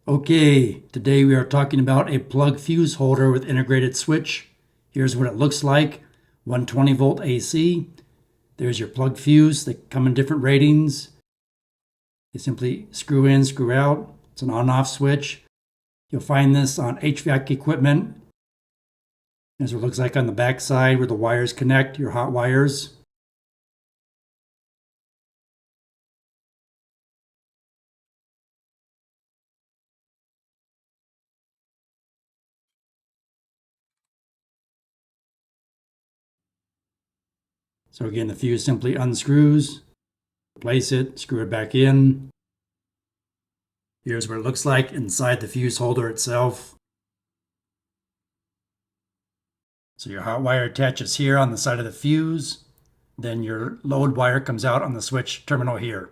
Okay, today we are talking about a plug fuse holder with integrated switch. Here's what it looks like. 120 volt AC. There's your plug fuse. They come in different ratings. You simply screw in, screw out. It's an on-off switch. You'll find this on HVAC equipment. Here's what it looks like on the back side where the wires connect, your hot wires. So again, the fuse simply unscrews, place it, screw it back in. Here's what it looks like inside the fuse holder itself. So your hot wire attaches here on the side of the fuse. Then your load wire comes out on the switch terminal here.